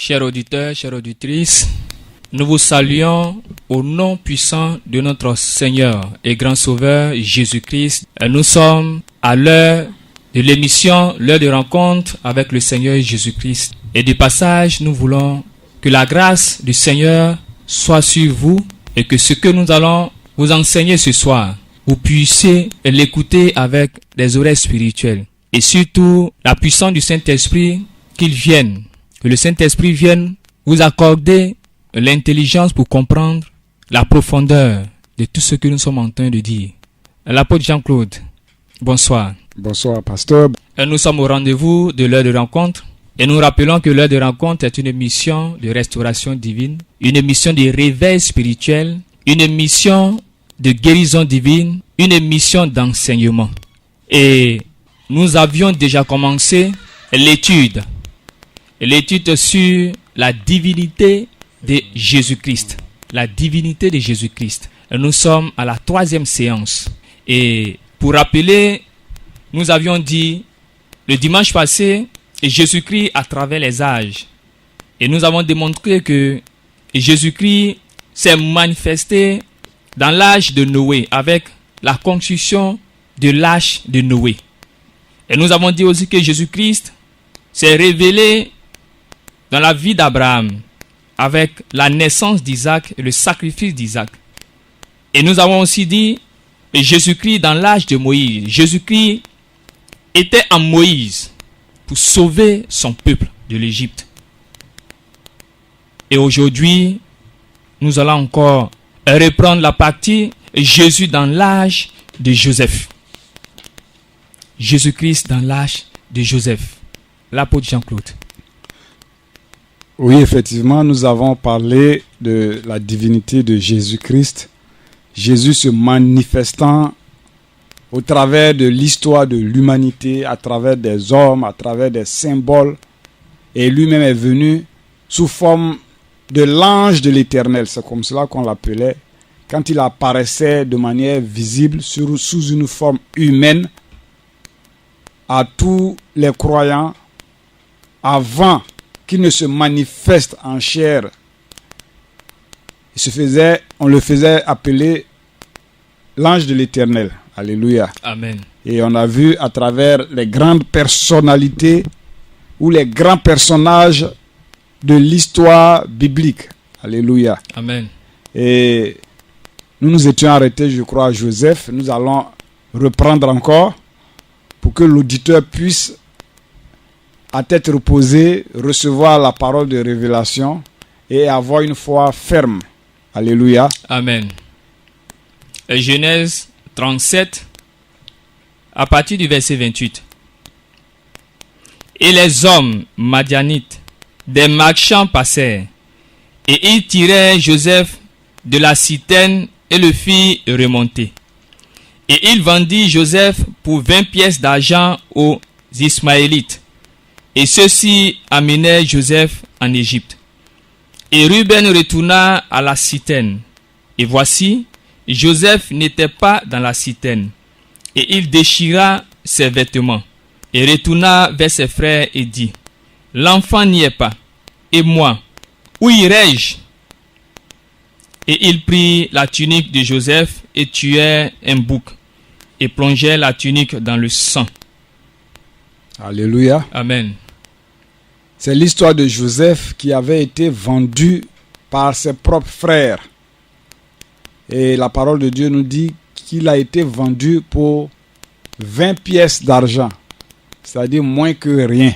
Chers auditeurs, chères auditrices, nous vous saluons au nom puissant de notre Seigneur et grand Sauveur Jésus-Christ. Nous sommes à l'heure de l'émission, l'heure de rencontre avec le Seigneur Jésus-Christ. Et du passage, nous voulons que la grâce du Seigneur soit sur vous et que ce que nous allons vous enseigner ce soir, vous puissiez l'écouter avec des oreilles spirituelles. Et surtout, la puissance du Saint-Esprit, qu'il vienne. Que le Saint-Esprit vienne vous accorder l'intelligence pour comprendre la profondeur de tout ce que nous sommes en train de dire. L'apôtre Jean-Claude, bonsoir. Bonsoir, pasteur. Nous sommes au rendez-vous de l'heure de rencontre. Et nous rappelons que l'heure de rencontre est une émission de restauration divine, une émission de réveil spirituel, une émission de guérison divine, une émission d'enseignement. Et nous avions déjà commencé l'étude sur la divinité de Jésus-Christ. La divinité de Jésus-Christ. Nous sommes à la 3e séance. Et pour rappeler, nous avions dit le dimanche passé, Jésus-Christ à travers les âges. Et nous avons démontré que Jésus-Christ s'est manifesté dans l'âge de Noé avec la construction de l'arche de Noé. Et nous avons dit aussi que Jésus-Christ s'est révélé dans la vie d'Abraham avec la naissance d'Isaac et le sacrifice d'Isaac. Et nous avons aussi dit Jésus-Christ dans l'âge de Moïse. Jésus-Christ était en Moïse pour sauver son peuple de l'Égypte. Et aujourd'hui, nous allons encore reprendre la partie Jésus dans l'âge de Joseph. Jésus-Christ dans l'âge de Joseph. L'apôtre Jean-Claude. Oui, effectivement, nous avons parlé de la divinité de Jésus-Christ. Jésus se manifestant au travers de l'histoire de l'humanité, à travers des hommes, à travers des symboles. Et lui-même est venu sous forme de l'ange de l'Éternel. C'est comme cela qu'on l'appelait. Quand il apparaissait de manière visible sous une forme humaine à tous les croyants avant qu'il ne se manifeste en chair. On le faisait appeler l'ange de l'Éternel. Alléluia. Amen. Et on a vu à travers les grandes personnalités ou les grands personnages de l'histoire biblique. Alléluia. Amen. Et nous nous étions arrêtés, je crois, à Joseph. Nous allons reprendre encore pour que l'auditeur puisse, à tête reposée, recevoir la parole de révélation et avoir une foi ferme. Alléluia. Amen. Genèse 37, à partir du verset 28. Et les hommes madianites des marchands passèrent, et ils tirèrent Joseph de la citerne et le firent remonter. Et il vendit Joseph pour 20 pièces d'argent aux Ismaélites. Et ceux-ci amenèrent Joseph en Égypte. Et Ruben retourna à la citerne. Et voici, Joseph n'était pas dans la citerne. Et il déchira ses vêtements. Et retourna vers ses frères et dit, l'enfant n'y est pas. Et moi, où irai-je? Et il prit la tunique de Joseph et tuait un bouc. Et plongeait la tunique dans le sang. Alléluia. Amen. C'est l'histoire de Joseph qui avait été vendu par ses propres frères. Et la parole de Dieu nous dit qu'il a été vendu pour 20 pièces d'argent. C'est-à-dire moins que rien.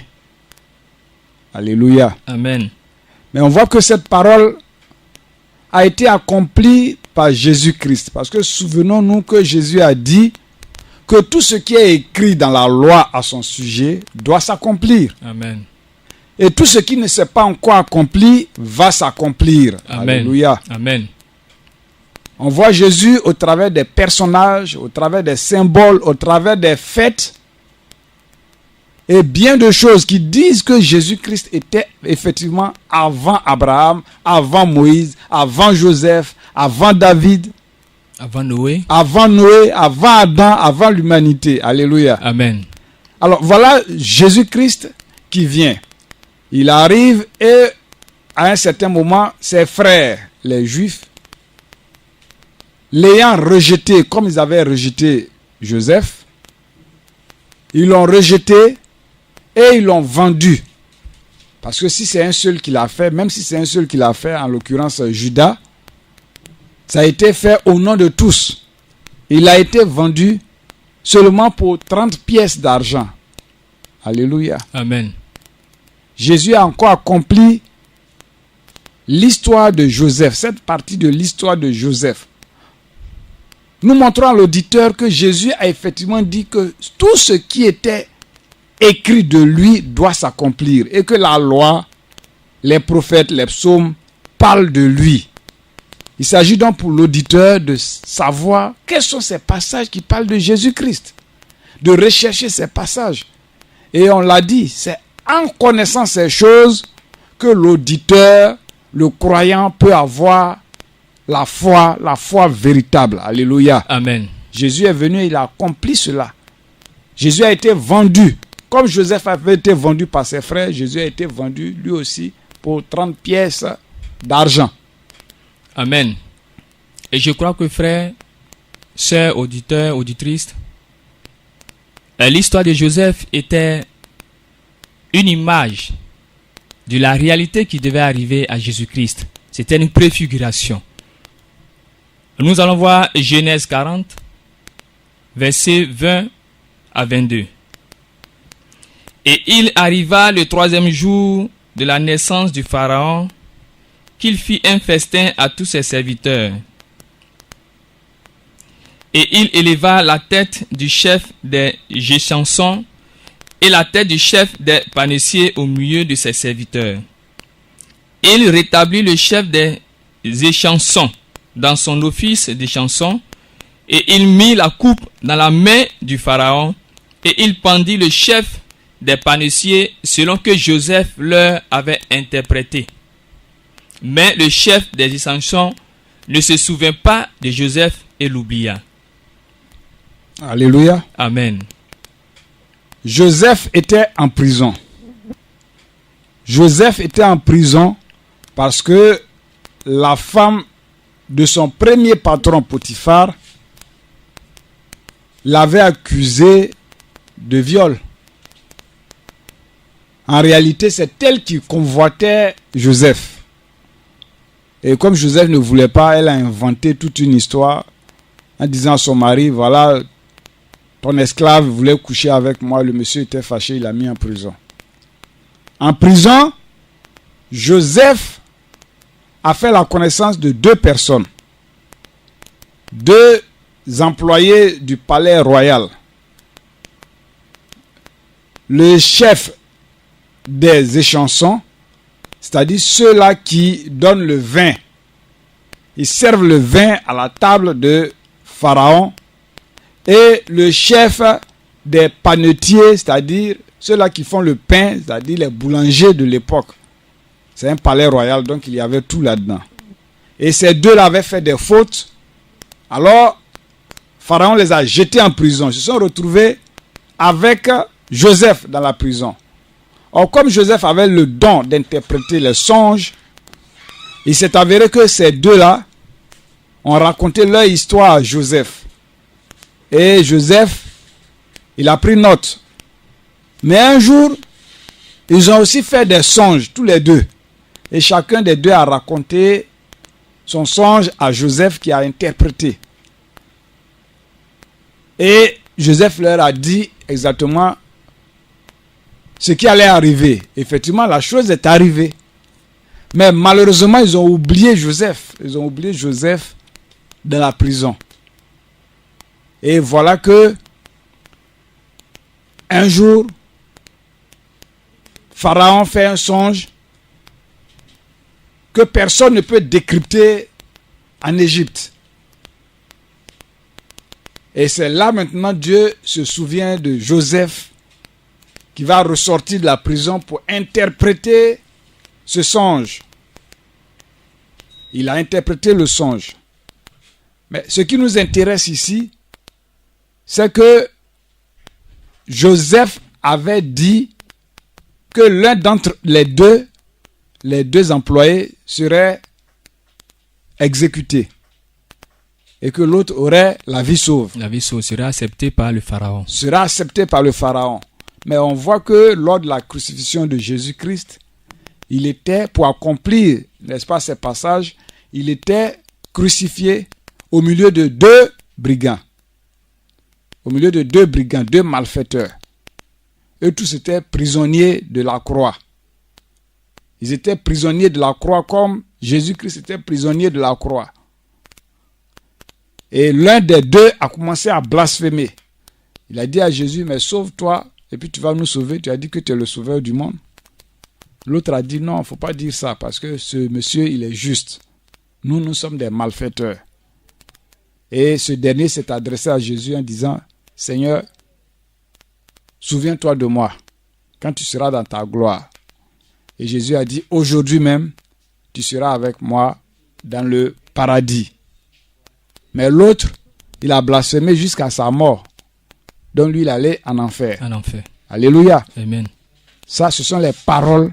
Alléluia. Amen. Mais on voit que cette parole a été accomplie par Jésus-Christ. Parce que souvenons-nous que Jésus a dit que tout ce qui est écrit dans la loi à son sujet doit s'accomplir. Amen. Et tout ce qui ne s'est pas encore accompli va s'accomplir. Amen. Alléluia. Amen. On voit Jésus au travers des personnages, au travers des symboles, au travers des fêtes. Et bien de choses qui disent que Jésus-Christ était effectivement avant Abraham, avant Moïse, avant Joseph, avant David. Avant Noé. Avant Noé, avant Adam, avant l'humanité. Alléluia. Amen. Alors voilà Jésus-Christ qui vient. Il arrive et à un certain moment, ses frères, les Juifs, l'ayant rejeté comme ils avaient rejeté Joseph, ils l'ont rejeté et ils l'ont vendu. Parce que si c'est un seul qui l'a fait, même si c'est un seul qui l'a fait, en l'occurrence Judas, ça a été fait au nom de tous. Il a été vendu seulement pour 30 pièces d'argent. Alléluia. Amen. Jésus a encore accompli l'histoire de Joseph, cette partie de l'histoire de Joseph. Nous montrons à l'auditeur que Jésus a effectivement dit que tout ce qui était écrit de lui doit s'accomplir et que la loi, les prophètes, les psaumes parlent de lui. Il s'agit donc pour l'auditeur de savoir quels sont ces passages qui parlent de Jésus-Christ, de rechercher ces passages. Et on l'a dit, c'est en connaissant ces choses que l'auditeur, le croyant peut avoir la foi véritable. Alléluia. Amen. Jésus est venu, il a accompli cela. Jésus a été vendu. Comme Joseph avait été vendu par ses frères, Jésus a été vendu lui aussi pour 30 pièces d'argent. Amen. Et je crois que frères, sœurs, auditeurs, auditrices, l'histoire de Joseph était une image de la réalité qui devait arriver à Jésus-Christ. C'était une préfiguration. Nous allons voir Genèse 40, versets 20 à 22. Et il arriva le 3e jour de la naissance du Pharaon qu'il fit un festin à tous ses serviteurs. Et il éleva la tête du chef des géchansons et la tête du chef des panessiers au milieu de ses serviteurs. Il rétablit le chef des échansons dans son office d'échanson, et il mit la coupe dans la main du Pharaon, et il pendit le chef des panessiers selon que Joseph leur avait interprété. Mais le chef des échansons ne se souvint pas de Joseph et l'oublia. Alléluia. Amen. Joseph était en prison. Joseph était en prison parce que la femme de son premier patron Potiphar l'avait accusé de viol. En réalité, c'est elle qui convoitait Joseph. Et comme Joseph ne voulait pas, elle a inventé toute une histoire en disant à son mari, voilà, ton esclave voulait coucher avec moi, le monsieur était fâché, il l'a mis en prison. En prison, Joseph a fait la connaissance de 2 personnes. 2 employés du palais royal. Le chef des échansons, c'est-à-dire ceux-là qui donnent le vin. Ils servent le vin à la table de Pharaon. Et le chef des panetiers, c'est-à-dire ceux-là qui font le pain, c'est-à-dire les boulangers de l'époque. C'est un palais royal, donc il y avait tout là-dedans. Et ces 2-là avaient fait des fautes. Alors, Pharaon les a jetés en prison. Ils se sont retrouvés avec Joseph dans la prison. Or, comme Joseph avait le don d'interpréter les songes, il s'est avéré que ces 2-là ont raconté leur histoire à Joseph. Et Joseph, il a pris note. Mais un jour, ils ont aussi fait des songes, tous les 2. Et chacun des 2 a raconté son songe à Joseph qui a interprété. Et Joseph leur a dit exactement ce qui allait arriver. Effectivement, la chose est arrivée. Mais malheureusement, ils ont oublié Joseph. Ils ont oublié Joseph dans la prison. Et voilà que un jour, Pharaon fait un songe que personne ne peut décrypter en Égypte. Et c'est là maintenant Dieu se souvient de Joseph qui va ressortir de la prison pour interpréter ce songe. Il a interprété le songe. Mais ce qui nous intéresse ici, c'est que Joseph avait dit que l'un d'entre les 2 les deux employés seraient exécutés et que l'autre aurait la vie sauve. La vie sauve sera acceptée par le Pharaon. Sera accepté par le Pharaon. Mais on voit que lors de la crucifixion de Jésus-Christ, il était, pour accomplir, n'est-ce pas, ces passages, il était crucifié au milieu de deux brigands. Au milieu de deux brigands, deux malfaiteurs. Eux tous étaient prisonniers de la croix. Ils étaient prisonniers de la croix comme Jésus-Christ était prisonnier de la croix. Et l'un des deux a commencé à blasphémer. Il a dit à Jésus, mais sauve-toi et puis tu vas nous sauver. Tu as dit que tu es le sauveur du monde. L'autre a dit, non, il ne faut pas dire ça parce que ce monsieur, il est juste. Nous sommes des malfaiteurs. Et ce dernier s'est adressé à Jésus en disant, Seigneur, souviens-toi de moi quand tu seras dans ta gloire. Et Jésus a dit, aujourd'hui même, tu seras avec moi dans le paradis. Mais l'autre, il a blasphémé jusqu'à sa mort. Donc lui, il allait en enfer. En enfer. Alléluia. Amen. Ça, ce sont les paroles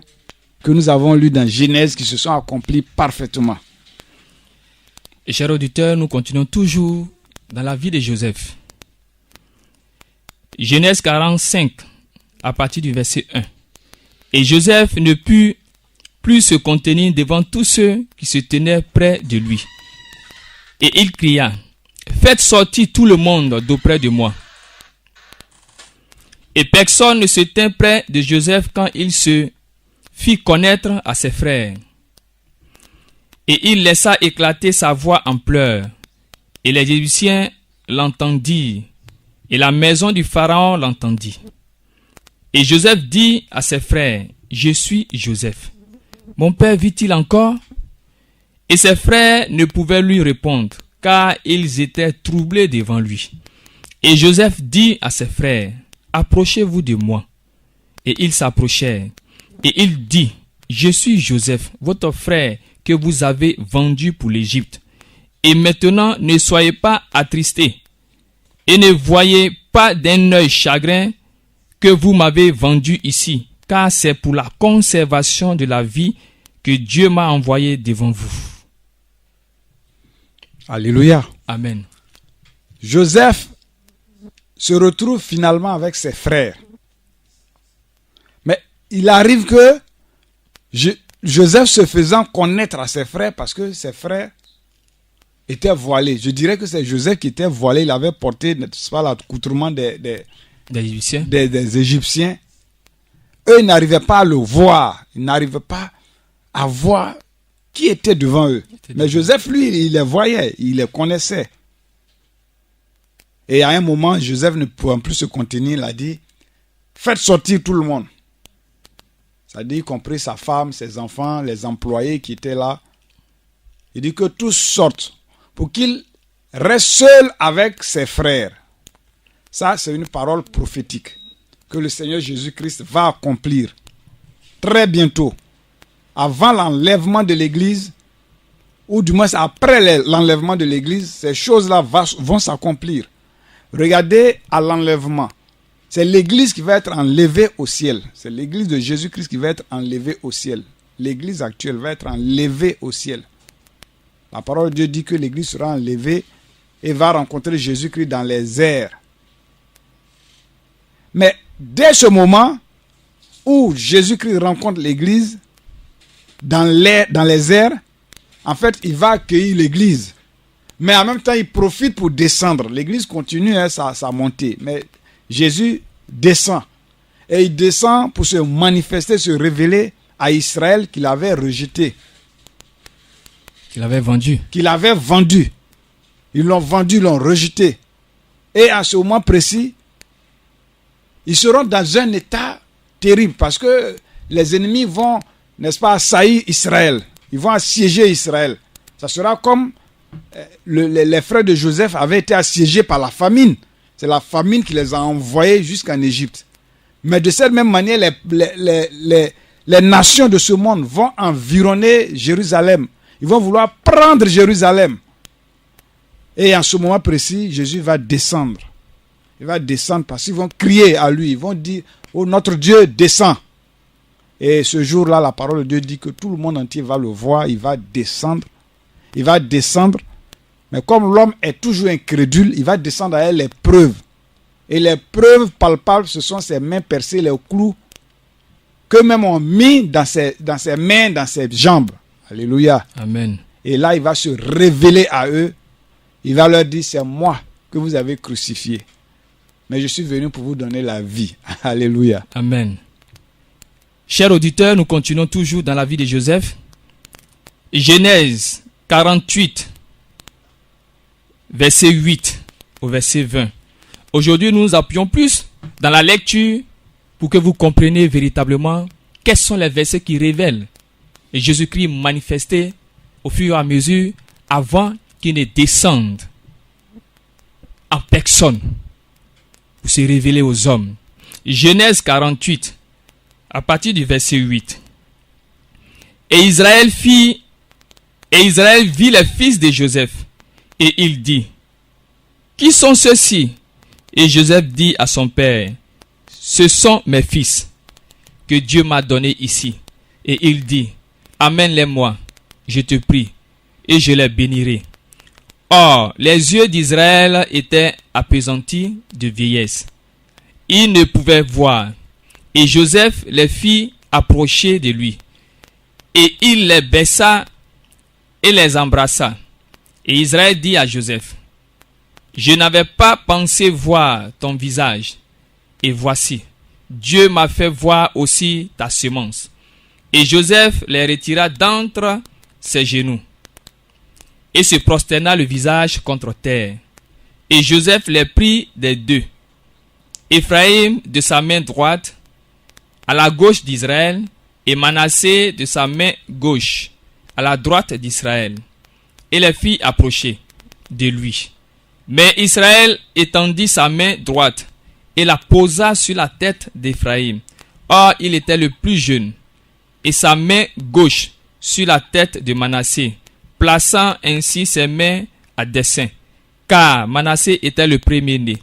que nous avons lues dans Genèse qui se sont accomplies parfaitement. Et chers auditeurs, nous continuons toujours dans la vie de Joseph. Genèse 45, à partir du verset 1. Et Joseph ne put plus se contenir devant tous ceux qui se tenaient près de lui. Et il cria, « Faites sortir tout le monde d'auprès de moi. » Et personne ne se tint près de Joseph quand il se fit connaître à ses frères. Et il laissa éclater sa voix en pleurs. Et les Égyptiens l'entendirent. Et la maison du Pharaon l'entendit. Et Joseph dit à ses frères, « Je suis Joseph. Mon père vit-il encore ?» Et ses frères ne pouvaient lui répondre, car ils étaient troublés devant lui. Et Joseph dit à ses frères, « Approchez-vous de moi. » Et ils s'approchèrent. Et il dit, « Je suis Joseph, votre frère, que vous avez vendu pour l'Égypte. Et maintenant, ne soyez pas attristés, et ne voyez pas d'un œil chagrin que vous m'avez vendu ici, car c'est pour la conservation de la vie que Dieu m'a envoyé devant vous. » Alléluia. Amen. Joseph se retrouve finalement avec ses frères. Mais il arrive que Joseph se faisant connaître à ses frères parce que ses frères étaient voilés. Je dirais que c'est Joseph qui était voilé. Il avait porté, n'est-ce pas, l'accoutrement des Égyptiens. Eux, ils n'arrivaient pas à le voir. Ils n'arrivaient pas à voir qui était devant eux. Mais Joseph, lui, il les voyait. Il les connaissait. Et à un moment, Joseph ne pouvant plus se contenir, il a dit, faites sortir tout le monde. C'est-à-dire, y compris sa femme, ses enfants, les employés qui étaient là. Il dit que tous sortent pour qu'il reste seul avec ses frères. Ça, c'est une parole prophétique que le Seigneur Jésus-Christ va accomplir très bientôt. Avant l'enlèvement de l'Église, ou du moins après l'enlèvement de l'Église, ces choses-là vont s'accomplir. Regardez à l'enlèvement. C'est l'Église qui va être enlevée au ciel. C'est l'Église de Jésus-Christ qui va être enlevée au ciel. L'Église actuelle va être enlevée au ciel. La parole de Dieu dit que l'Église sera enlevée et va rencontrer Jésus-Christ dans les airs. Mais dès ce moment où Jésus-Christ rencontre l'Église dans les airs, en fait, il va accueillir l'Église. Mais en même temps, il profite pour descendre. L'Église continue sa montée. Mais Jésus descend. Et il descend pour se manifester, se révéler à Israël qu'il avait rejeté. Qu'il avait vendu. Qu'il avait vendu. Ils l'ont vendu, ils l'ont rejeté. Et à ce moment précis, ils seront dans un état terrible parce que les ennemis vont, n'est-ce pas, assaillir Israël. Ils vont assiéger Israël. Ça sera comme les frères de Joseph avaient été assiégés par la famine. C'est la famine qui les a envoyés jusqu'en Égypte. Mais de cette même manière, les nations de ce monde vont environner Jérusalem. Ils vont vouloir prendre Jérusalem. Et en ce moment précis, Jésus va descendre. Il va descendre parce qu'ils vont crier à lui. Ils vont dire, oh notre Dieu, descend. Et ce jour-là, la parole de Dieu dit que tout le monde entier va le voir, il va descendre. Il va descendre. Mais comme l'homme est toujours incrédule, il va descendre à elle les preuves. Et les preuves palpables, ce sont ses mains percées, les clous qu'eux-mêmes ont mis dans ses mains, dans ses jambes. Alléluia. Amen. Et là, il va se révéler à eux. Il va leur dire, c'est moi que vous avez crucifié. Mais je suis venu pour vous donner la vie. Alléluia. Amen. Chers auditeurs, nous continuons toujours dans la vie de Joseph. Genèse 48, verset 8 au verset 20. Aujourd'hui, nous nous appuyons plus dans la lecture pour que vous compreniez véritablement quels sont les versets qui révèlent Jésus-Christ manifesté au fur et à mesure avant qu'il ne descende en personne pour se révéler aux hommes. Genèse 48, à partir du verset 8. Et Israël vit les fils de Joseph, et il dit, qui sont ceux-ci? Et Joseph dit à son père, ce sont mes fils que Dieu m'a donnés ici. Et il dit, amène-les-moi, je te prie, et je les bénirai. Or, les yeux d'Israël étaient appesantis de vieillesse. Ils ne pouvaient voir. Et Joseph les fit approcher de lui. Et il les baissa et les embrassa. Et Israël dit à Joseph, je n'avais pas pensé voir ton visage. Et voici, Dieu m'a fait voir aussi ta semence. Et Joseph les retira d'entre ses genoux et se prosterna le visage contre terre. Et Joseph les prit des deux, Éphraïm de sa main droite à la gauche d'Israël, et Manassé de sa main gauche à la droite d'Israël, et les fit approcher de lui. Mais Israël étendit sa main droite et la posa sur la tête d'Éphraïm. Or, il était le plus jeune, et sa main gauche sur la tête de Manassé, plaçant ainsi ses mains à dessein, car Manassé était le premier-né.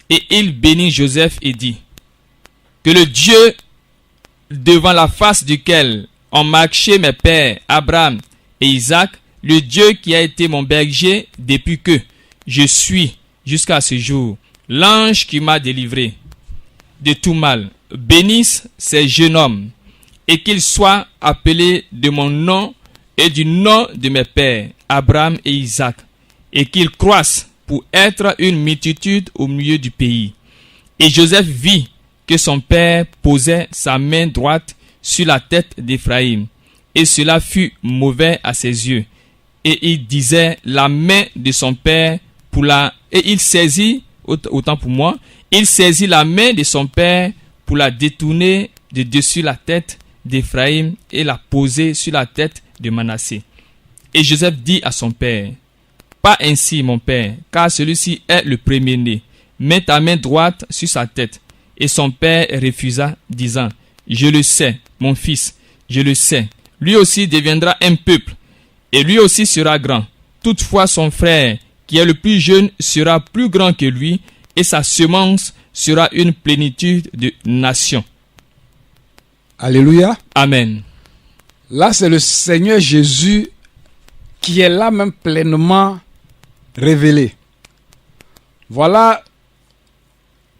Et il bénit Joseph et dit, que le Dieu devant la face duquel ont marché mes pères Abraham et Isaac, le Dieu qui a été mon berger depuis que je suis jusqu'à ce jour, l'ange qui m'a délivré de tout mal, bénisse ces jeunes hommes, et qu'ils soient appelés de mon nom et du nom de mes pères Abraham et Isaac, et qu'ils croissent pour être une multitude au milieu du pays. Et Joseph vit que son père posait sa main droite sur la tête d'Éphraïm, et cela fut mauvais à ses yeux. Et il disait la main de son père et il saisit, autant pour moi, il saisit la main de son père pour la détourner de dessus la tête d'Éphraïm et la poser sur la tête de Manassé. Et Joseph dit à son père, pas ainsi mon père, car celui-ci est le premier-né. Mets ta main droite sur sa tête. Et son père refusa, disant, je le sais, mon fils, je le sais. Lui aussi deviendra un peuple, et lui aussi sera grand. Toutefois son frère, qui est le plus jeune, sera plus grand que lui, et sa semence sera une plénitude de nations. Alléluia. Amen. Là, c'est le Seigneur Jésus qui est là même pleinement révélé. Voilà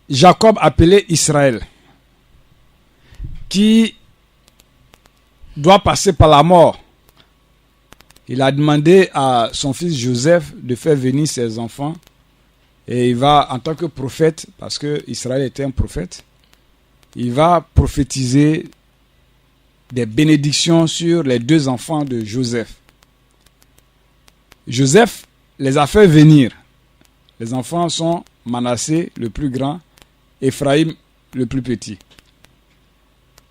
Jacob appelé Israël, qui doit passer par la mort. Il a demandé à son fils Joseph de faire venir ses enfants, et il va, en tant que prophète, parce que Israël était un prophète, il va prophétiser des bénédictions sur les deux enfants de Joseph. Joseph les a fait venir. Les enfants sont Manassé, le plus grand, Éphraïm, le plus petit.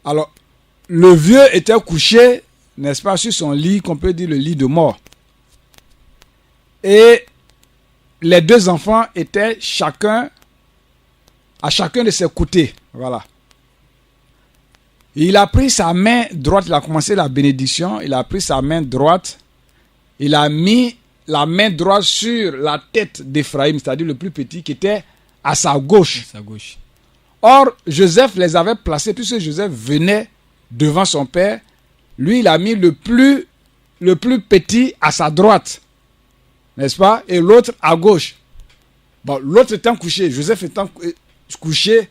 Alors, le vieux était couché, n'est-ce pas, sur son lit, qu'on peut dire le lit de mort. Et les deux enfants étaient à chacun de ses côtés. Voilà. Il a pris sa main droite, il a commencé la bénédiction, il a pris sa main droite, il a mis la main droite sur la tête d'Éphraïm, c'est-à-dire le plus petit, qui était à sa gauche. À sa gauche. Or, Joseph les avait placés, puisque Joseph venait devant son père, lui, il a mis le plus petit à sa droite. N'est-ce pas? Et l'autre à gauche. Bon, l'autre étant couché, Joseph étant couché,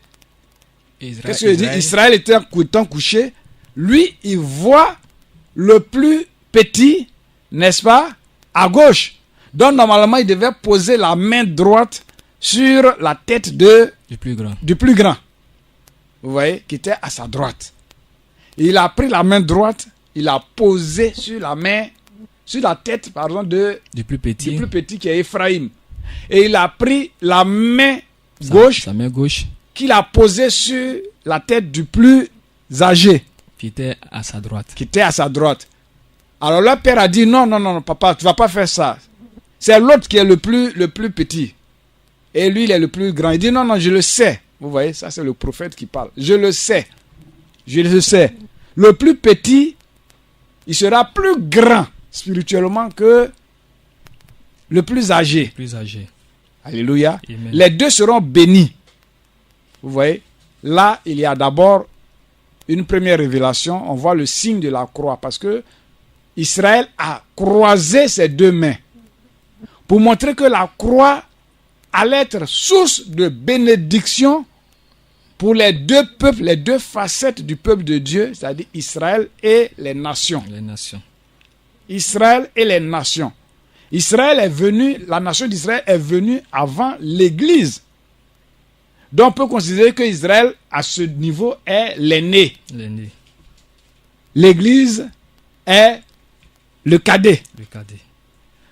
qu'est-ce que je dis? Israël étant couché, lui, il voit le plus petit, n'est-ce pas, à gauche. Donc, normalement, il devait poser la main droite sur la tête du plus grand. Vous voyez, qui était à sa droite. Il a pris la main droite, il a posé sur la tête, pardon, du plus petit qui est Ephraïm. Et il a pris la main gauche, qu'il a posée sur la tête du plus âgé. Qui était à sa droite. Alors le père a dit, non, papa, tu vas pas faire ça. C'est l'autre qui est le plus petit. Et lui, il est le plus grand. Il dit, non, je le sais. Vous voyez, ça c'est le prophète qui parle. Je le sais. Le plus petit, il sera plus grand spirituellement que le plus âgé. Alléluia. Amen. Les deux seront bénis. Vous voyez, là, il y a d'abord une première révélation. On voit le signe de la croix parce que Israël a croisé ses deux mains pour montrer que la croix allait être source de bénédiction pour les deux peuples, les deux facettes du peuple de Dieu, c'est-à-dire Israël et les nations. Israël et les nations. La nation d'Israël est venue avant l'Église. Donc on peut considérer que Israël, à ce niveau, est l'aîné. L'Église est le cadet.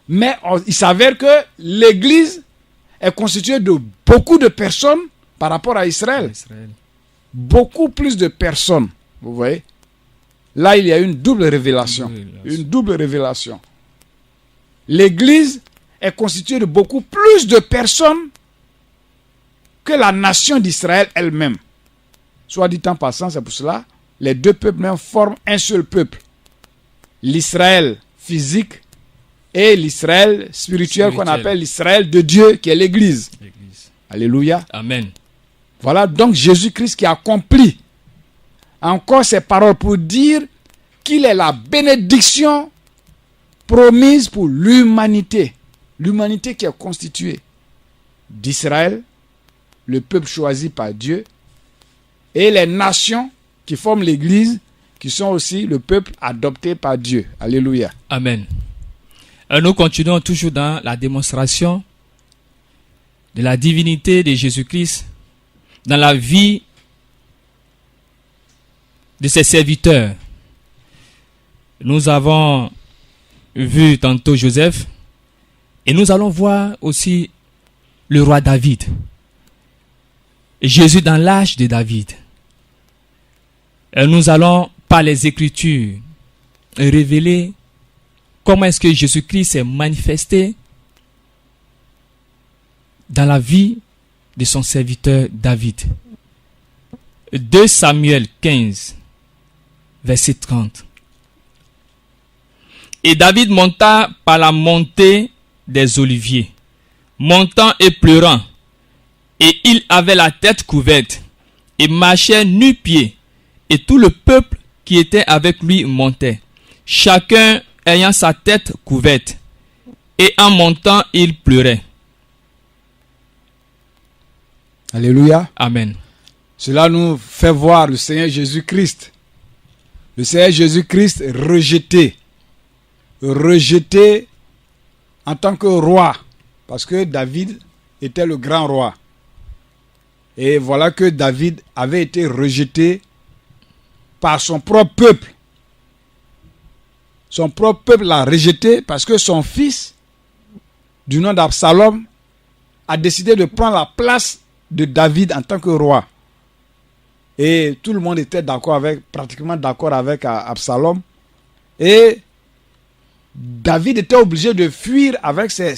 Mais il s'avère que l'Église est constituée de beaucoup de personnes par rapport à Israël. Beaucoup plus de personnes. Vous voyez? Là, il y a une double révélation. L'Église est constituée de beaucoup plus de personnes que la nation d'Israël elle-même. Soit dit en passant, c'est pour cela, les deux peuples même forment un seul peuple. L'Israël physique et l'Israël spirituel qu'on appelle l'Israël de Dieu, qui est l'Église. Alléluia. Amen. Voilà donc Jésus-Christ qui accomplit encore ces paroles pour dire qu'il est la bénédiction promise pour l'humanité. L'humanité qui est constituée d'Israël, le peuple choisi par Dieu, et les nations qui forment l'Église, qui sont aussi le peuple adopté par Dieu. Alléluia. Amen. Nous continuons toujours dans la démonstration de la divinité de Jésus-Christ dans la vie de ses serviteurs. Nous avons vu tantôt Joseph et nous allons voir aussi le roi David. Jésus dans l'âge de David. Et nous allons par les Écritures révéler comment est-ce que Jésus-Christ s'est manifesté dans la vie de son serviteur David. 2 Samuel 15, verset 30. Et David monta par la montée des Oliviers, montant et pleurant, et il avait la tête couverte, et marchait nu-pieds, et tout le peuple qui était avec lui montait, chacun ayant sa tête couverte, et en montant il pleurait. Alléluia. Amen. Cela nous fait voir le Seigneur Jésus-Christ. Le Seigneur Jésus-Christ rejeté en tant que roi, parce que David était le grand roi. Et voilà que David avait été rejeté par son propre peuple. Son propre peuple l'a rejeté parce que son fils, du nom d'Absalom, a décidé de prendre la place de David en tant que roi. Et tout le monde était pratiquement d'accord avec Absalom. Et David était obligé de fuir avec ses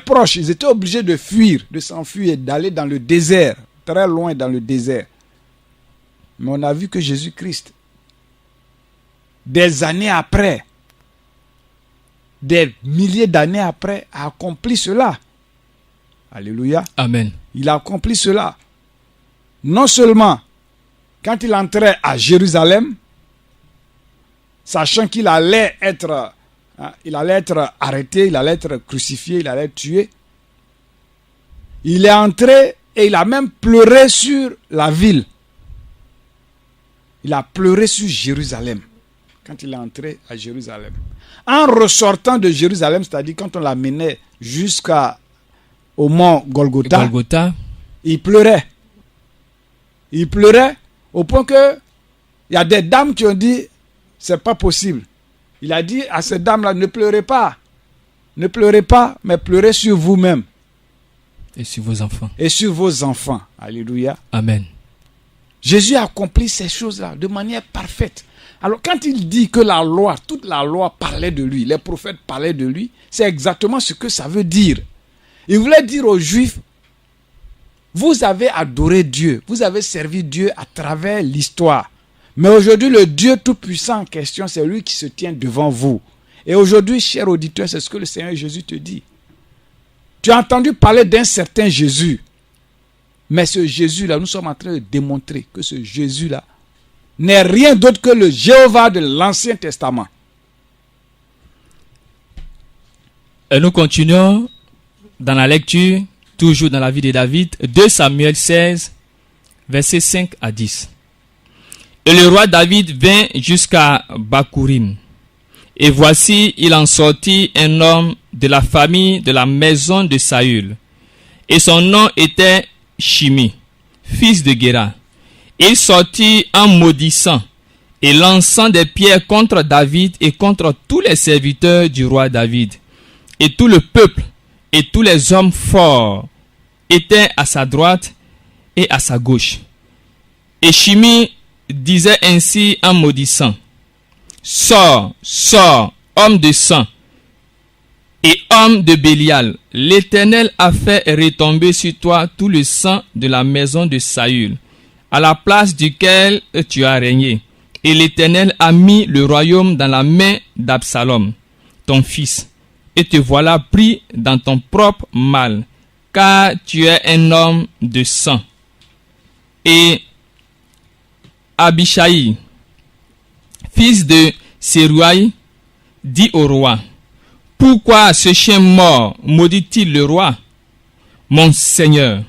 proches. Ils étaient obligés de fuir, de s'enfuir et d'aller dans le désert, très loin dans le désert. Mais on a vu que Jésus-Christ, des années après, des milliers d'années après, a accompli cela. Alléluia. Amen. Il a accompli cela. Non seulement quand il entrait à Jérusalem, sachant qu'il allait être arrêté, il allait être crucifié, il allait être tué, il est entré et il a même pleuré sur la ville. Il a pleuré sur Jérusalem quand il est entré à Jérusalem. En ressortant de Jérusalem, c'est-à-dire quand on l'amenait jusqu'au mont Golgotha, il pleurait. Il pleurait au point que il y a des dames qui ont dit c'est pas possible. Il a dit à ces dames-là, ne pleurez pas. Ne pleurez pas, mais pleurez sur vous-même. Et sur vos enfants. Et sur vos enfants. Alléluia. Amen. Jésus a accompli ces choses-là de manière parfaite. Alors quand il dit que la loi, toute la loi parlait de lui, les prophètes parlaient de lui, c'est exactement ce que ça veut dire. Il voulait dire aux Juifs, vous avez adoré Dieu, vous avez servi Dieu à travers l'histoire. Mais aujourd'hui, le Dieu Tout-Puissant en question, c'est lui qui se tient devant vous. Et aujourd'hui, cher auditeur, c'est ce que le Seigneur Jésus te dit. Tu as entendu parler d'un certain Jésus. Mais ce Jésus-là, nous sommes en train de démontrer que ce Jésus-là n'est rien d'autre que le Jéhovah de l'Ancien Testament. Et nous continuons dans la lecture, toujours dans la vie de David, 2 Samuel 16, versets 5 à 10. Et le roi David vint jusqu'à Bakourim. Et voici, il en sortit un homme de la famille de la maison de Saül. Et son nom était Shimi, fils de Géra. Il sortit en maudissant et lançant des pierres contre David et contre tous les serviteurs du roi David. Et tout le peuple et tous les hommes forts étaient à sa droite et à sa gauche. Et Shimi disait ainsi en maudissant: Sors, sors, homme de sang et homme de Bélial, l'Éternel a fait retomber sur toi tout le sang de la maison de Saül, à la place duquel tu as régné. Et l'Éternel a mis le royaume dans la main d'Absalom, ton fils. Et te voilà pris dans ton propre mal, car tu es un homme de sang. Et Abishai, fils de Séruaï, dit au roi: Pourquoi ce chien mort maudit-il le roi? Mon Seigneur,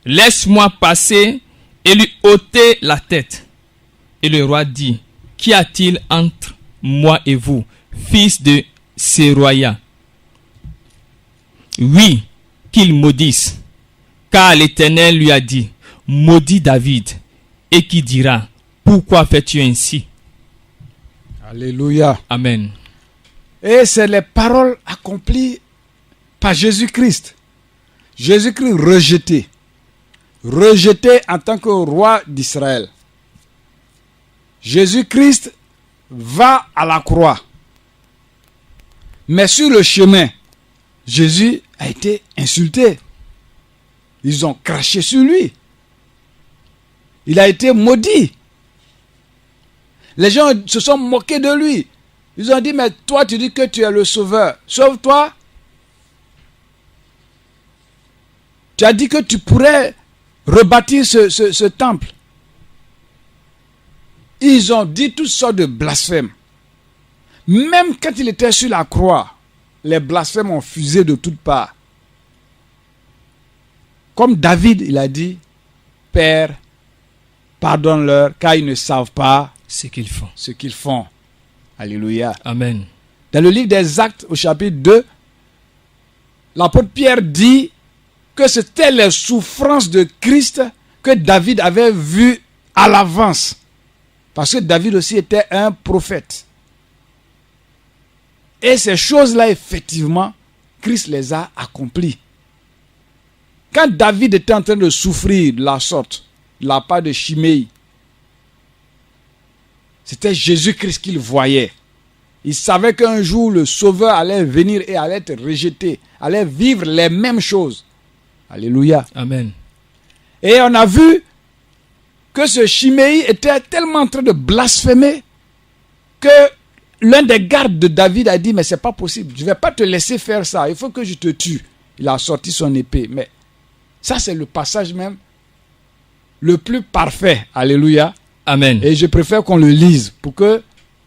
laisse-moi passer et lui ôter la tête. Et le roi dit: Qu'y a-t-il entre moi et vous, fils de Séruaïa? Oui, qu'il maudisse, car l'Éternel lui a dit: Maudis David. Et qui dira: Pourquoi fais-tu ainsi? Alléluia. Amen. Et c'est les paroles accomplies par Jésus-Christ. Jésus-Christ rejeté. Rejeté en tant que roi d'Israël. Jésus-Christ va à la croix. Mais sur le chemin, Jésus a été insulté. Ils ont craché sur lui. Il a été maudit. Les gens se sont moqués de lui. Ils ont dit: mais toi tu dis que tu es le sauveur. Sauve-toi. Tu as dit que tu pourrais rebâtir ce temple. Ils ont dit toutes sortes de blasphèmes. Même quand il était sur la croix, les blasphèmes ont fusé de toutes parts. Comme David, il a dit: Père, pardonne-leur, car ils ne savent pas Ce qu'ils font. ce qu'ils font. Alléluia. Amen. Dans le livre des Actes, au chapitre 2, l'apôtre Pierre dit que c'était les souffrances de Christ que David avait vues à l'avance. Parce que David aussi était un prophète. Et ces choses-là, effectivement, Christ les a accomplies. Quand David était en train de souffrir de la sorte, de la part de Shimei, c'était Jésus-Christ qu'il voyait. Il savait qu'un jour, le Sauveur allait venir et allait être rejeté, allait vivre les mêmes choses. Alléluia. Amen. Et on a vu que ce Shimei était tellement en train de blasphémer que l'un des gardes de David a dit: mais c'est pas possible, je ne vais pas te laisser faire ça, il faut que je te tue. Il a sorti son épée. Mais ça, c'est le passage même le plus parfait. Alléluia. Amen. Et je préfère qu'on le lise pour que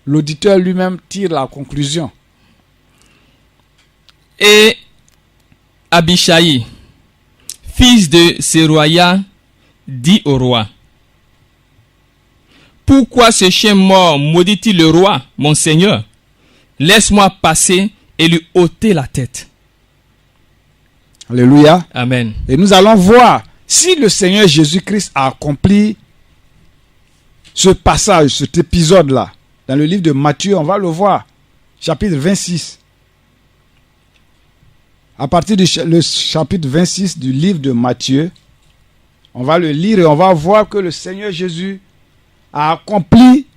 l'auditeur lui-même tire la conclusion. Et Abishai, fils de Seruaya, dit au roi: pourquoi ce chien mort maudit-il le roi, mon seigneur? Laisse-moi passer et lui ôter la tête. Alléluia. Amen. Et nous allons voir si le Seigneur Jésus-Christ a accompli ce passage, cet épisode-là. Dans le livre de Matthieu, on va le voir. Chapitre 26. À partir du chapitre 26 du livre de Matthieu, on va le lire et on va voir que le Seigneur Jésus a accompli,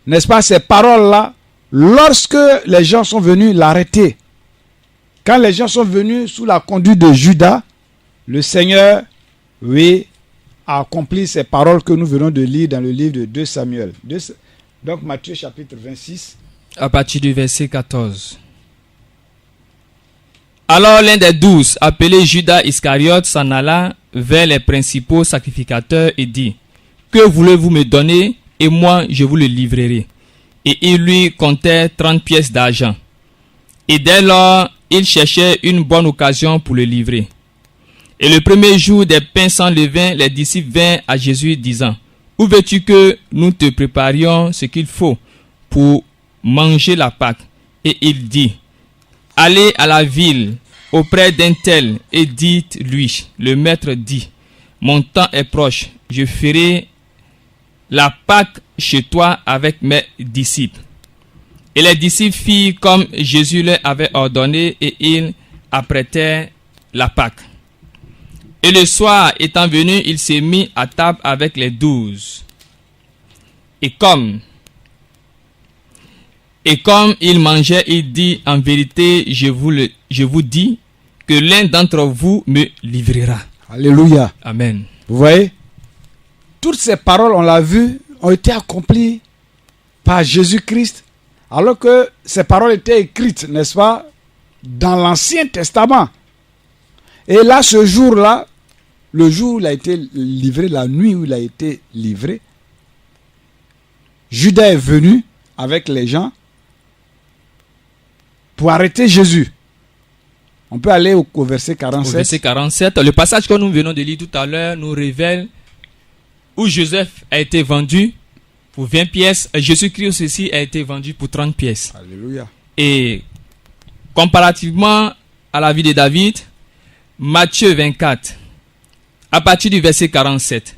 n'est-ce pas, ces paroles-là lorsque les gens sont venus l'arrêter. Quand les gens sont venus sous la conduite de Judas, le Seigneur, oui, a accompli ces paroles que nous venons de lire dans le livre de 2 Samuel. Donc Matthieu chapitre 26. À partir du verset 14. Alors l'un des 12, appelé Judas Iscariote, s'en alla vers les principaux sacrificateurs et dit: que voulez-vous me donner, et moi je vous le livrerai. Et il lui comptait 30 pièces d'argent. Et dès lors, il cherchait une bonne occasion pour le livrer. Et le premier jour des pains sans levain, les disciples vinrent à Jésus disant: où veux-tu que nous te préparions ce qu'il faut pour manger la Pâque? Et il dit: allez à la ville auprès d'un tel et dites-lui, le maître dit: mon temps est proche, je ferai la Pâque chez toi avec mes disciples. Et les disciples firent comme Jésus leur avait ordonné et ils apprêtèrent la Pâque. Et le soir étant venu, il s'est mis à table avec les 12. Et comme il mangeait, il dit: en vérité, je vous dis que l'un d'entre vous me livrera. Alléluia. Amen. Vous voyez, toutes ces paroles, on l'a vu, ont été accomplies par Jésus-Christ, alors que ces paroles étaient écrites, n'est-ce pas, dans l'Ancien Testament. Et là, ce jour-là, le jour où il a été livré, la nuit où il a été livré, Judas est venu avec les gens pour arrêter Jésus. On peut aller au verset 47. Au verset 47, le passage que nous venons de lire tout à l'heure nous révèle où Joseph a été vendu pour 20 pièces. Jésus-Christ aussi a été vendu pour 30 pièces. Alléluia. Et comparativement à la vie de David, Matthieu 24, à partir du verset 47.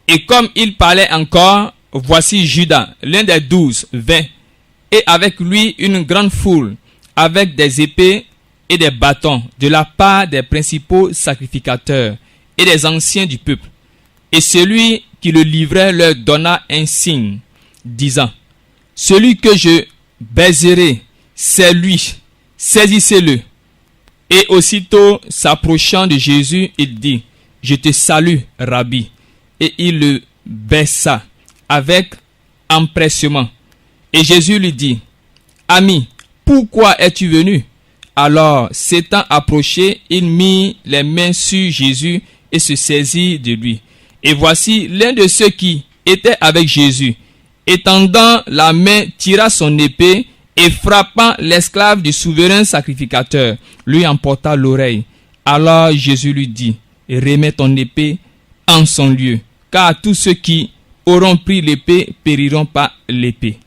Et comme il parlait encore, voici Judas, l'un des 12, vint, et avec lui une grande foule, avec des épées et des bâtons, de la part des principaux sacrificateurs et des anciens du peuple. Et celui qui le livrait leur donna un signe, disant: celui que je baiserai, c'est lui, saisissez-le. Et aussitôt s'approchant de Jésus, il dit: je te salue, Rabbi. Et il le baissa avec empressement. Et Jésus lui dit: ami, pourquoi es-tu venu? Alors, s'étant approché, il mit les mains sur Jésus et se saisit de lui. Et voici l'un de ceux qui étaient avec Jésus, étendant la main, tira son épée et frappant l'esclave du souverain sacrificateur, lui emporta l'oreille. Alors Jésus lui dit: remets ton épée en son lieu, car tous ceux qui auront pris l'épée périront par l'épée.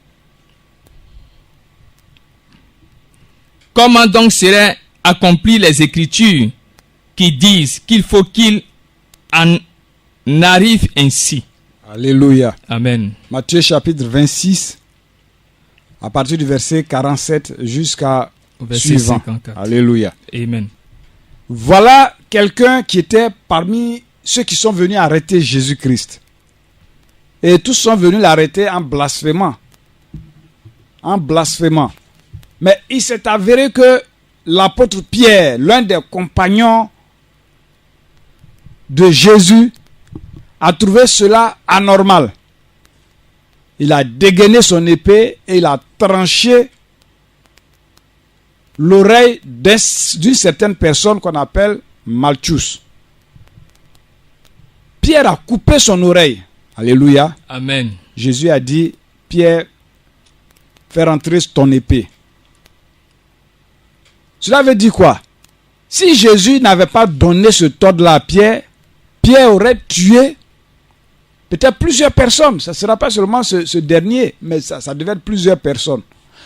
Comment donc seraient accomplies les Écritures qui disent qu'il faut qu'il en arrive ainsi? Alléluia. Amen. Matthieu chapitre 26, à partir du verset 47 jusqu'à verset suivant. 54. Alléluia. Amen. Voilà quelqu'un qui était parmi ceux qui sont venus arrêter Jésus-Christ. Et tous sont venus l'arrêter en blasphémant. En blasphémant. Mais il s'est avéré que l'apôtre Pierre, l'un des compagnons de Jésus, a trouvé cela anormal. Il a dégainé son épée et il a tranché l'oreille d'une certaine personne qu'on appelle Malchus. Pierre a coupé son oreille Alléluia. Amen. Jésus a dit, Pierre, fais rentrer ton épée. Cela veut dire quoi? Si Jésus n'avait pas donné ce ordre-là à Pierre, Pierre aurait tué peut-être plusieurs personnes. Ça ne sera pas seulement ce dernier, mais ça devait être plusieurs personnes.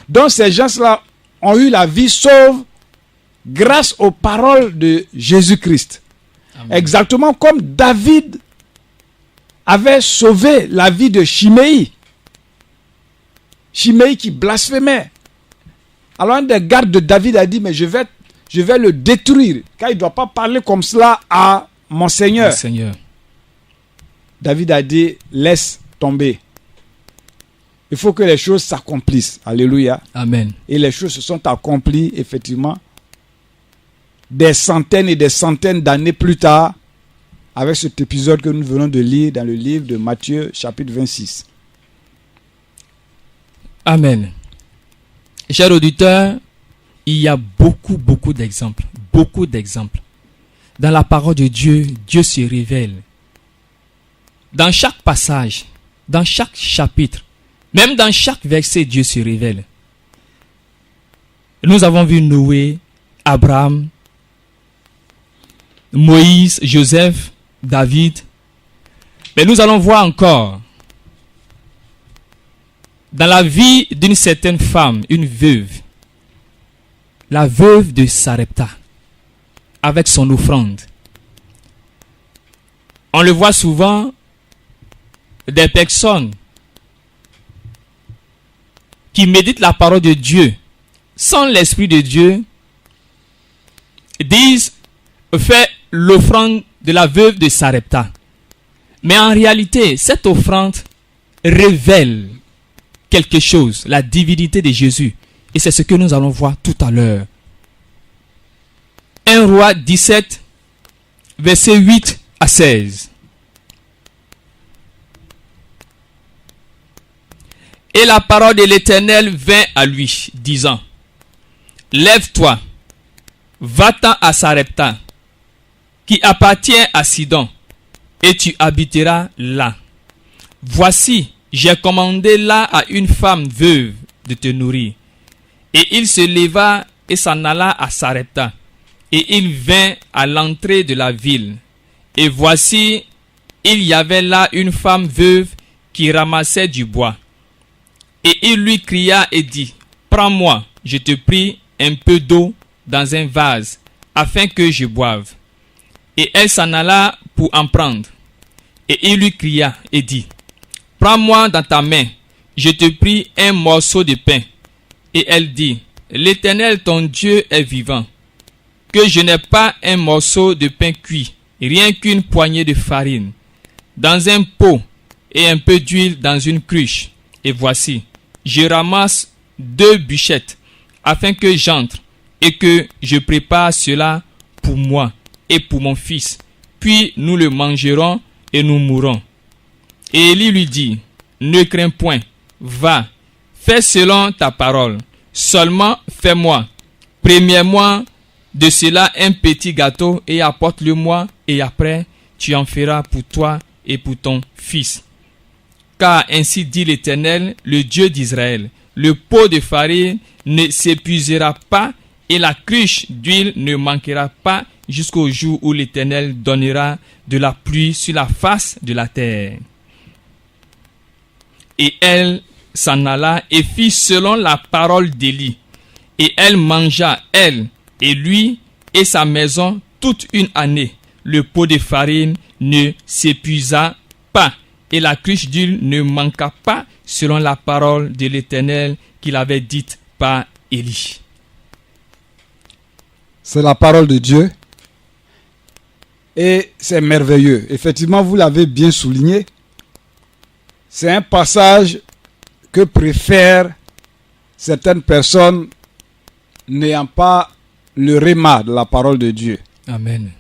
Donc ces gens-là ont eu la vie sauve grâce aux paroles de Jésus-Christ. Amen. Exactement comme David avait sauvé la vie de Chiméi. Chiméi qui blasphémait. Alors un des gardes de David a dit, mais je vais le détruire, car il ne doit pas parler comme cela à mon Seigneur. Seigneur. David a dit, laisse tomber. Il faut que les choses s'accomplissent. Alléluia. Amen. Et les choses se sont accomplies, effectivement, des centaines et des centaines d'années plus tard, avec cet épisode que nous venons de lire dans le livre de Matthieu, chapitre 26. Amen. Chers auditeurs, il y a beaucoup d'exemples. Beaucoup d'exemples. Dans la parole de Dieu, Dieu se révèle. Dans chaque passage, dans chaque chapitre, même dans chaque verset, Dieu se révèle. Nous avons vu Noé, Abraham, Moïse, Joseph, David. Mais nous allons voir encore dans la vie d'une certaine femme, une veuve, la veuve de Sarepta, avec son offrande. On le voit souvent, des personnes qui méditent la parole de Dieu sans l'Esprit de Dieu disent fais l'offrande de la veuve de Sarepta. Mais en réalité, cette offrande révèle quelque chose, la divinité de Jésus. Et c'est ce que nous allons voir tout à l'heure. 1 Roi 17, versets 8 à 16. Et la parole de l'Éternel vint à lui, disant, lève-toi, va-t'en à Sarepta, qui appartient à Sidon, et tu habiteras là. Voici, j'ai commandé là à une femme veuve de te nourrir. Et il se leva et s'en alla à Sarepta. Et il vint à l'entrée de la ville. Et voici, il y avait là une femme veuve qui ramassait du bois. Et il lui cria et dit, prends-moi, je te prie, un peu d'eau dans un vase, afin que je boive. Et elle s'en alla pour en prendre. Et il lui cria et dit, prends-moi dans ta main, je te prie, un morceau de pain. Et elle dit, l'Éternel ton Dieu est vivant, que je n'ai pas un morceau de pain cuit, rien qu'une poignée de farine, dans un pot et un peu d'huile dans une cruche. Et voici, je ramasse 2 bûchettes, afin que j'entre et que je prépare cela pour moi et pour mon fils. Puis nous le mangerons et nous mourrons. Et Élie lui dit, ne crains point, va, fais selon ta parole. Seulement fais-moi, premièrement de cela un petit gâteau et apporte-le-moi, et après tu en feras pour toi et pour ton fils. Car ainsi dit l'Éternel, le Dieu d'Israël, le pot de farine ne s'épuisera pas et la cruche d'huile ne manquera pas jusqu'au jour où l'Éternel donnera de la pluie sur la face de la terre. Et elle s'en alla et fit selon la parole d'Élie. Et elle mangea, elle et lui et sa maison, toute une année. Le pot de farine ne s'épuisa pas et la cruche d'huile ne manqua pas selon la parole de l'Éternel qu'il avait dite par Élie. C'est la parole de Dieu. Et c'est merveilleux. Effectivement, vous l'avez bien souligné. C'est un passage que préfèrent certaines personnes n'ayant pas le réma de la parole de Dieu. Amen.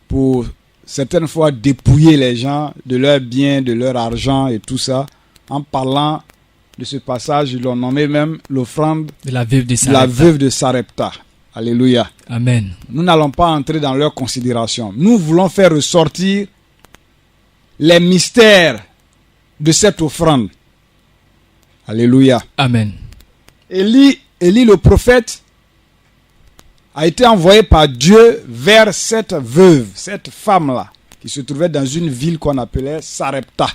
Pour certaines fois dépouiller les gens de leurs biens, de leur argent et tout ça. En parlant de ce passage, ils l'ont nommé même l'offrande de la veuve de de Sarepta. la veuve de Sarepta. Alléluia. Amen. Nous n'allons pas entrer dans leur considération. Nous voulons faire ressortir les mystères de cette offrande. Alléluia. Amen. Élie le prophète a été envoyé par Dieu vers cette veuve, cette femme-là, qui se trouvait dans une ville qu'on appelait Sarepta.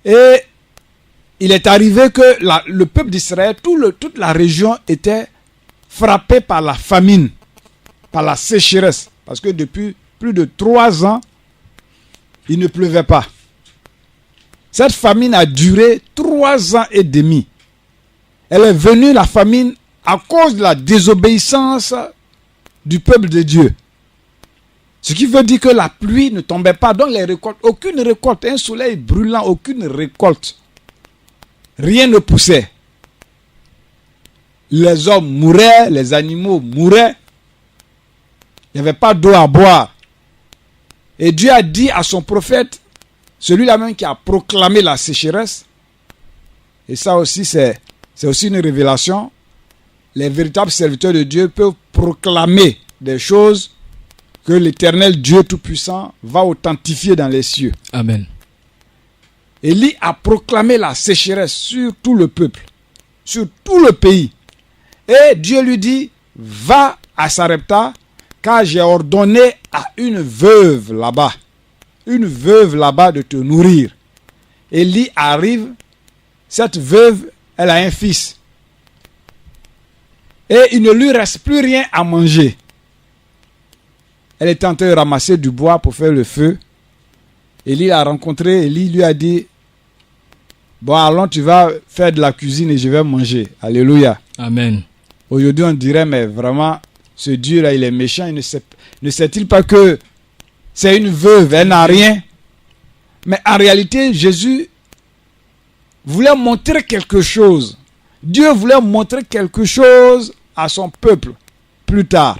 Et il est arrivé que le peuple d'Israël, toute la région était frappée par la famine, par la sécheresse. Parce que depuis plus de 3 ans, il ne pleuvait pas. Cette famine a duré 3 ans et demi. Elle est venue, la famine, à cause de la désobéissance du peuple de Dieu. Ce qui veut dire que la pluie ne tombait pas dans les récoltes. Aucune récolte, un soleil brûlant, aucune récolte. Rien ne poussait. Les hommes mouraient, les animaux mouraient. Il n'y avait pas d'eau à boire. Et Dieu a dit à son prophète, celui-là même qui a proclamé la sécheresse, et ça aussi c'est aussi une révélation, les véritables serviteurs de Dieu peuvent proclamer des choses que l'Éternel Dieu Tout-Puissant va authentifier dans les cieux. Amen. Élie a proclamé la sécheresse sur tout le peuple, sur tout le pays. Et Dieu lui dit, va à Sarepta, car j'ai ordonné à une veuve là-bas de te nourrir. Élie arrive, cette veuve, elle a un fils. Et il ne lui reste plus rien à manger. Elle est en train de ramasser du bois pour faire le feu. Élie l'a rencontré, Élie lui a dit, bon, allons, tu vas faire de la cuisine et je vais manger. Alléluia. Amen. Aujourd'hui, on dirait, mais vraiment, ce Dieu-là, il est méchant. Il ne sait-il pas que c'est une veuve, elle n'a rien. Mais en réalité, Jésus voulait montrer quelque chose. Dieu voulait montrer quelque chose à son peuple plus tard.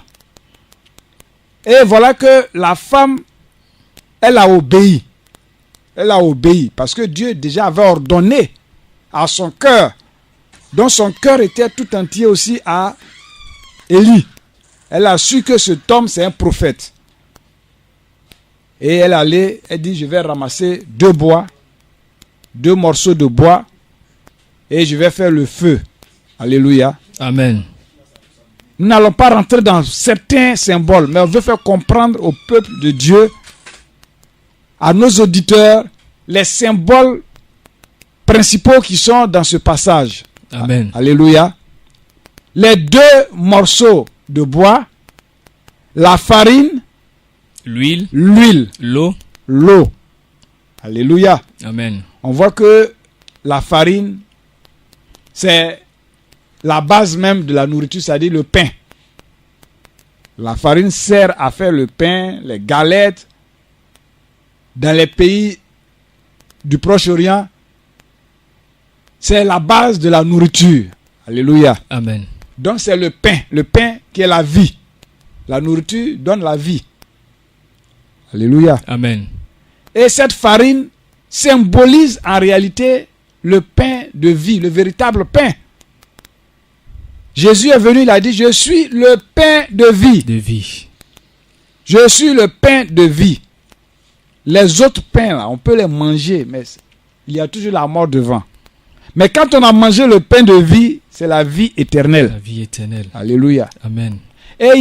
Et voilà que la femme, elle a obéi. Elle a obéi parce que Dieu déjà avait ordonné à son cœur, dont son cœur était tout entier aussi à Élie. Elle a su que cet homme, c'est un prophète. Et elle dit, je vais ramasser 2 morceaux de bois, et je vais faire le feu. Alléluia. Amen. Nous n'allons pas rentrer dans certains symboles, mais on veut faire comprendre au peuple de Dieu, à nos auditeurs, les symboles principaux qui sont dans ce passage. Amen. Alléluia. Les 2 morceaux de bois, la farine, l'huile, l'eau. Alléluia. Amen. On voit que la farine, c'est la base même de la nourriture, c'est-à-dire le pain. La farine sert à faire le pain, les galettes. Dans les pays du Proche-Orient, c'est la base de la nourriture. Alléluia. Amen. Donc c'est le pain qui est la vie. La nourriture donne la vie. Alléluia. Amen. Et cette farine symbolise en réalité le pain de vie, le véritable pain. Jésus est venu, il a dit, je suis le pain de vie. De vie. Je suis le pain de vie. Les autres pains, là, on peut les manger, mais il y a toujours la mort devant. Mais quand on a mangé le pain de vie, c'est la vie éternelle. La vie éternelle. Alléluia. Amen. Et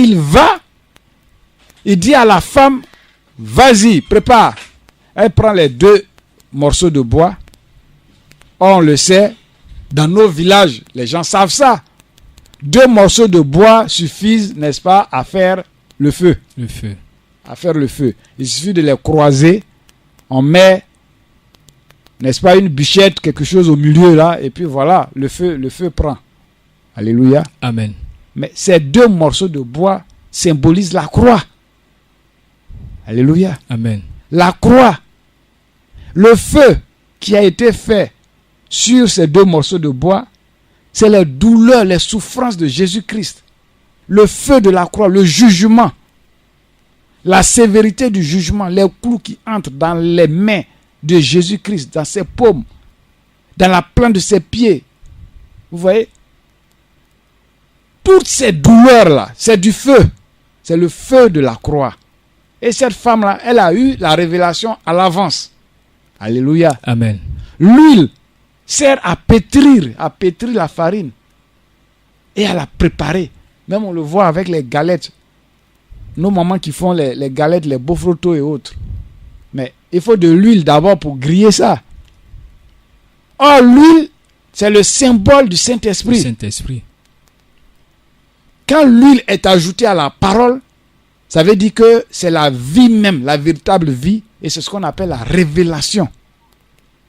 il dit à la femme, vas-y, prépare. Elle prend les 2 morceaux de bois. On le sait, dans nos villages, les gens savent ça. 2 morceaux de bois suffisent, n'est-ce pas, à faire le feu. Le feu. À faire le feu. Il suffit de les croiser. On met, n'est-ce pas, une bûchette, quelque chose au milieu là, et puis voilà, le feu prend. Alléluia. Amen. Mais ces 2 morceaux de bois symbolisent la croix. Alléluia. Amen. La croix. Le feu qui a été fait sur ces 2 morceaux de bois, c'est les douleurs, les souffrances de Jésus-Christ. Le feu de la croix, le jugement. La sévérité du jugement, les clous qui entrent dans les mains de Jésus-Christ, dans ses paumes, dans la plante de ses pieds. Vous voyez? Toutes ces douleurs-là, c'est du feu. C'est le feu de la croix. Et cette femme-là, elle a eu la révélation à l'avance. Alléluia. Amen. L'huile sert à pétrir la farine et à la préparer. Même on le voit avec les galettes. Nos mamans qui font les galettes, les bofrotos et autres. Mais il faut de l'huile d'abord pour griller ça. Or, l'huile, c'est le symbole du Saint-Esprit. Le Saint-Esprit. Quand l'huile est ajoutée à la parole, ça veut dire que c'est la vie même, la véritable vie. Et c'est ce qu'on appelle la révélation.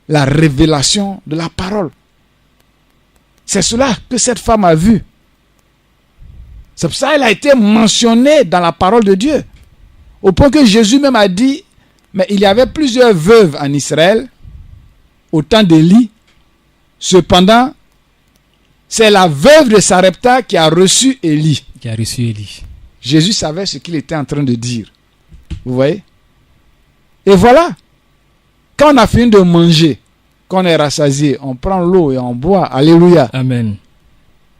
La révélation de la parole. C'est cela que cette femme a vu. C'est pour ça qu'elle a été mentionnée dans la parole de Dieu. Au point que Jésus même a dit, mais il y avait plusieurs veuves en Israël, au temps d'Élie. Cependant, c'est la veuve de Sarepta qui a reçu Élie. Jésus savait ce qu'il était en train de dire. Vous voyez? Et voilà. Quand on a fini de manger, quand on est rassasié, on prend l'eau et on boit. Alléluia. Amen.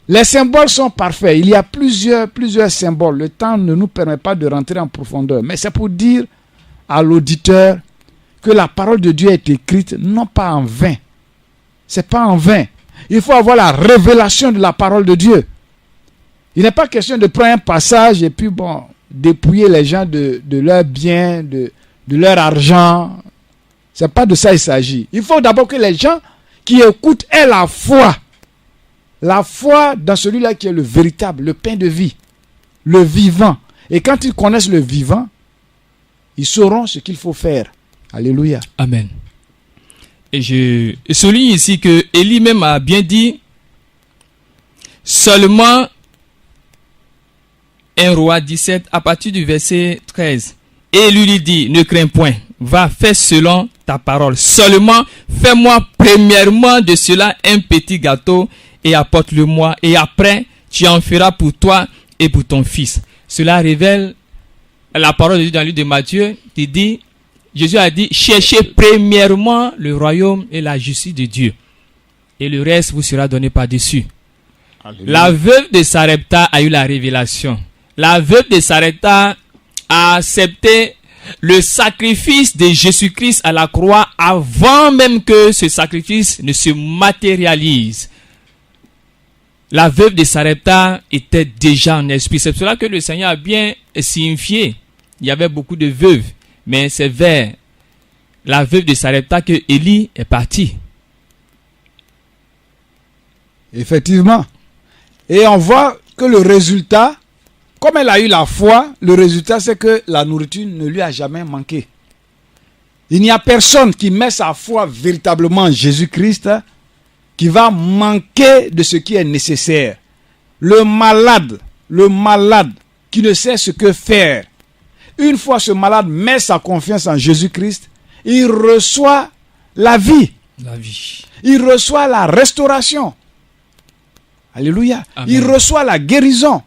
Les symboles sont parfaits. Il y a plusieurs symboles. Le temps ne nous permet pas de rentrer en profondeur. Mais c'est pour dire à l'auditeur que la parole de Dieu est écrite non pas en vain. C'est pas en vain. Il faut avoir la révélation de la parole de Dieu. Il n'est pas question de prendre un passage et puis dépouiller les gens de leurs biens, de leur argent. C'est pas de ça il s'agit. Il faut d'abord que les gens qui écoutent aient la foi. La foi dans celui-là qui est le véritable, le pain de vie, le vivant. Et quand ils connaissent le vivant, ils sauront ce qu'il faut faire. Alléluia. Amen. Et je souligne ici que Élie même a bien dit, seulement 1 Roi 17, à partir du verset 13. Et lui dit, ne crains point, va, fais selon ta parole. Seulement, fais-moi premièrement de cela un petit gâteau et apporte-le-moi. Et après, tu en feras pour toi et pour ton fils. Cela révèle la parole de Dieu dans le livre de Matthieu qui dit, Jésus a dit, cherchez premièrement le royaume et la justice de Dieu. Et le reste vous sera donné par-dessus. La veuve de Sarepta a eu la révélation. La veuve de Sarepta a accepté le sacrifice de Jésus-Christ à la croix avant même que ce sacrifice ne se matérialise. La veuve de Sarepta était déjà en esprit. C'est pour cela que le Seigneur a bien signifié. Il y avait beaucoup de veuves. Mais c'est vers la veuve de Sarepta que Élie est parti. Effectivement. Et on voit que le résultat, comme elle a eu la foi, le résultat c'est que la nourriture ne lui a jamais manqué. Il n'y a personne qui met sa foi véritablement en Jésus-Christ qui va manquer de ce qui est nécessaire. Le malade qui ne sait ce que faire, une fois ce malade met sa confiance en Jésus-Christ, il reçoit la vie. Il reçoit la restauration. Alléluia. Amen. Il reçoit la guérison.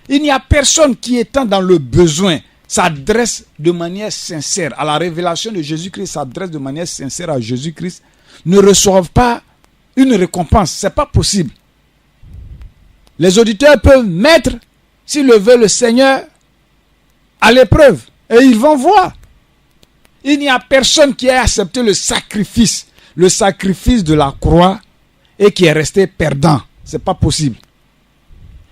Il n'y a personne qui étant dans le besoin s'adresse de manière sincère à la révélation de Jésus-Christ, s'adresse de manière sincère à Jésus-Christ, ne reçoivent pas une récompense. Ce n'est pas possible. Les auditeurs peuvent mettre, s'il le veut le Seigneur, à l'épreuve. Et ils vont voir. Il n'y a personne qui ait accepté le sacrifice de la croix et qui est resté perdant. Ce n'est pas possible.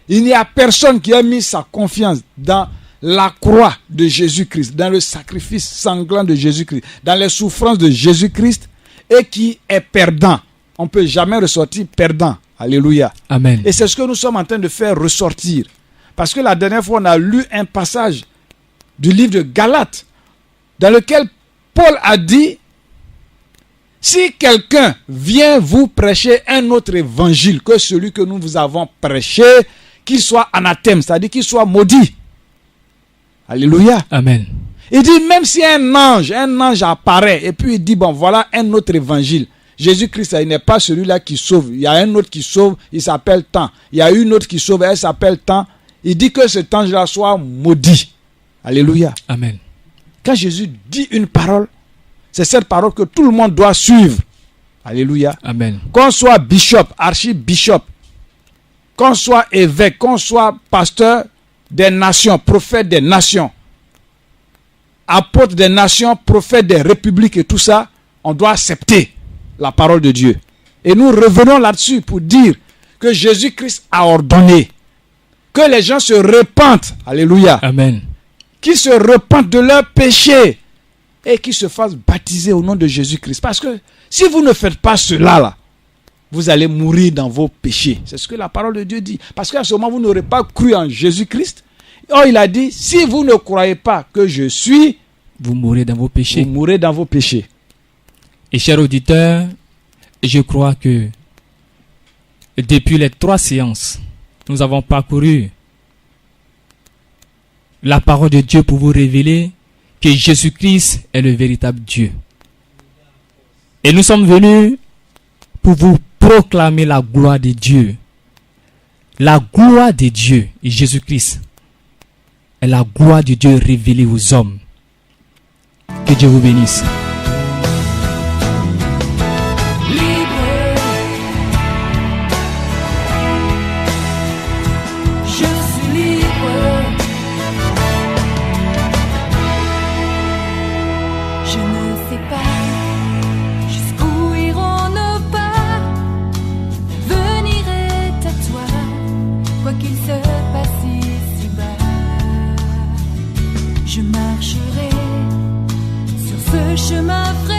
Il n'y a personne qui ait mis sa confiance dans la croix de Jésus-Christ, dans le sacrifice sanglant de Jésus-Christ, dans les souffrances de Jésus-Christ et qui est perdant. On ne peut jamais ressortir perdant. Alléluia. Amen. Et c'est ce que nous sommes en train de faire ressortir. Parce que la dernière fois, on a lu un passage du livre de Galates, dans lequel Paul a dit, si quelqu'un vient vous prêcher un autre évangile que celui que nous vous avons prêché, qu'il soit anathème, c'est-à-dire qu'il soit maudit. Alléluia. Amen. Il dit, même si un ange apparaît, et puis il dit, bon, voilà un autre évangile. Jésus-Christ, il n'est pas celui-là qui sauve. Il y a un autre qui sauve, il s'appelle tant. Il y a une autre qui sauve, elle s'appelle tant. Il dit que cet ange-là soit maudit. Alléluia. Amen. Quand Jésus dit une parole, c'est cette parole que tout le monde doit suivre. Alléluia. Amen. Qu'on soit bishop, archibishop, qu'on soit évêque, qu'on soit pasteur des nations, prophète des nations. apôtres des nations, prophètes des républiques et tout ça, on doit accepter la parole de Dieu. Et nous revenons là-dessus pour dire que Jésus-Christ a ordonné que les gens se repentent. Alléluia. Amen. Qu'ils se repentent de leurs péchés et qu'ils se fassent baptiser au nom de Jésus-Christ. Parce que si vous ne faites pas cela, là, vous allez mourir dans vos péchés. C'est ce que la parole de Dieu dit. Parce qu'à ce moment, vous n'aurez pas cru en Jésus-Christ. Or, il a dit, si vous ne croyez pas que je suis, Vous mourrez dans vos péchés. vous mourrez dans vos péchés. Et chers auditeurs, je crois que depuis les 3 séances, nous avons parcouru la parole de Dieu pour vous révéler que Jésus-Christ est le véritable Dieu. Et nous sommes venus pour vous proclamer la gloire de Dieu. La gloire de Dieu et Jésus-Christ est la gloire de Dieu révélée aux hommes. Que Dieu vous bénisse. Je marcherai sur ce chemin vrai.